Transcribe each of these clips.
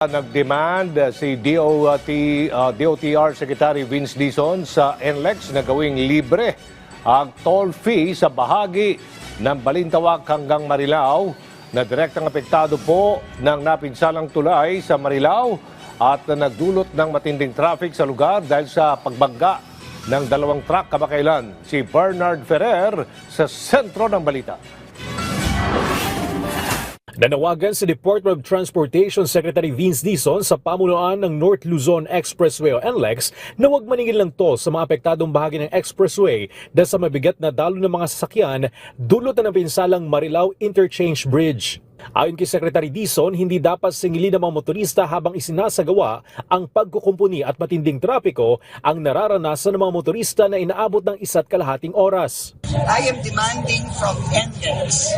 Nagdemand si DOTR Secretary Vince Dizon sa NLEX na gawing libre ang toll fee sa bahagi ng Balintawak hanggang Marilao na direktang apektado po ng napinsalang tulay sa Marilao at nagdulot ng matinding traffic sa lugar dahil sa pagbangga ng dalawang truck kamakailan. Si Bernard Ferrer sa sentro ng balita. Nanawagan si Department of Transportation Secretary Vince Dizon sa pamunuan ng North Luzon Expressway o NLEX na huwag maningil ng toll sa mga apektadong bahagi ng expressway dahil sa mabigat na dalo ng mga sasakyan dulot na ng pinsalang Marilao Interchange Bridge. Ayon kay Secretary Dizon, hindi dapat singilin ng mga motorista habang isinasagawa ang pagkukumpuni at matinding trapiko ang nararanasan ng mga motorista na inaabot ng 1.5 oras. I am demanding from NLEX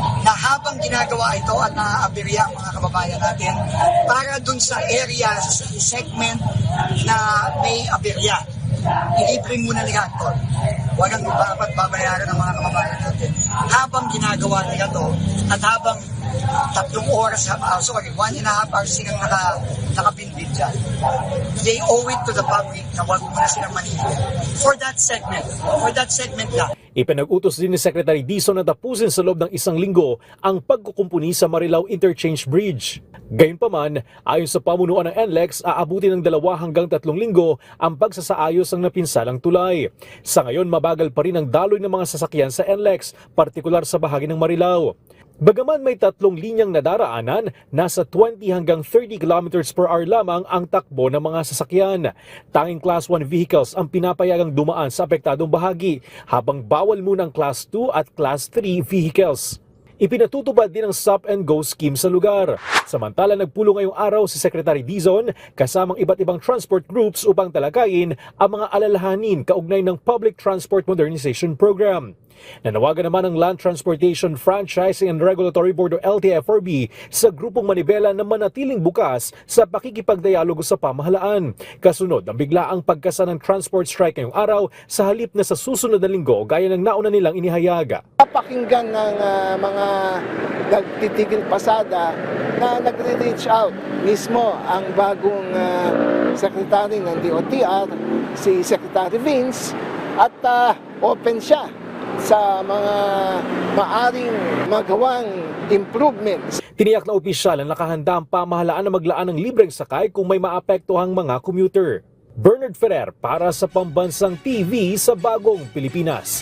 na habang ginagawa ito at naaaberya ang mga kababayan natin para dun sa area, sa segment na may aberya, ilibre muna nila ito. Walang dapat babayaran ng mga kababayan natin. Habang ginagawa nila ito at habang 3 oras, 1.5 hours silang nakabinbid dyan. They owe it to the public na wag muna silang manigil. For that segment lang. Ipinag-utos din ni Secretary Dizon na tapusin sa loob ng 1 linggo ang pagkukumpuni sa Marilao Interchange Bridge. Gayunpaman, ayon sa pamunuan ng NLEX, aabutin ng 2 hanggang 3 linggo ang pagsasaayos ng napinsalang tulay. Sa ngayon, mabagal pa rin ang daloy ng mga sasakyan sa NLEX, partikular sa bahagi ng Marilao. Bagaman may 3 linyang nadaraanan, nasa 20 hanggang 30 kilometers per hour lamang ang takbo ng mga sasakyan. Tanging Class 1 vehicles ang pinapayagang dumaan sa apektadong bahagi, habang bawal muna ang Class 2 at Class 3 vehicles. Ipinatutupad din ang stop and go scheme sa lugar. Samantala, nagpulong ngayong araw si Secretary Dizon kasamang iba't ibang transport groups upang talakayin ang mga alalahanin kaugnay ng Public Transport Modernization Program. Nanawagan naman ang Land Transportation Franchising and Regulatory Board o LTFRB sa grupong Manibela na manatiling bukas sa pakikipagdialogo sa pamahalaan. Kasunod ng biglaang pagkasa ng transport strike ngayong araw sa halip na sa susunod na linggo gaya ng nauna nilang inihayaga. Pakinggan ng mga nagtitigil pasada na nagre-reach out mismo ang bagong secretary ng DOTR, si Secretary Vince, at open siya sa mga maaring magawang improvements. Tiniyak na opisyal na nakahanda ang pamahalaan na maglaan ng libreng sakay kung may maapektuhang mga commuter. Bernard Ferrer para sa Pambansang TV sa Bagong Pilipinas.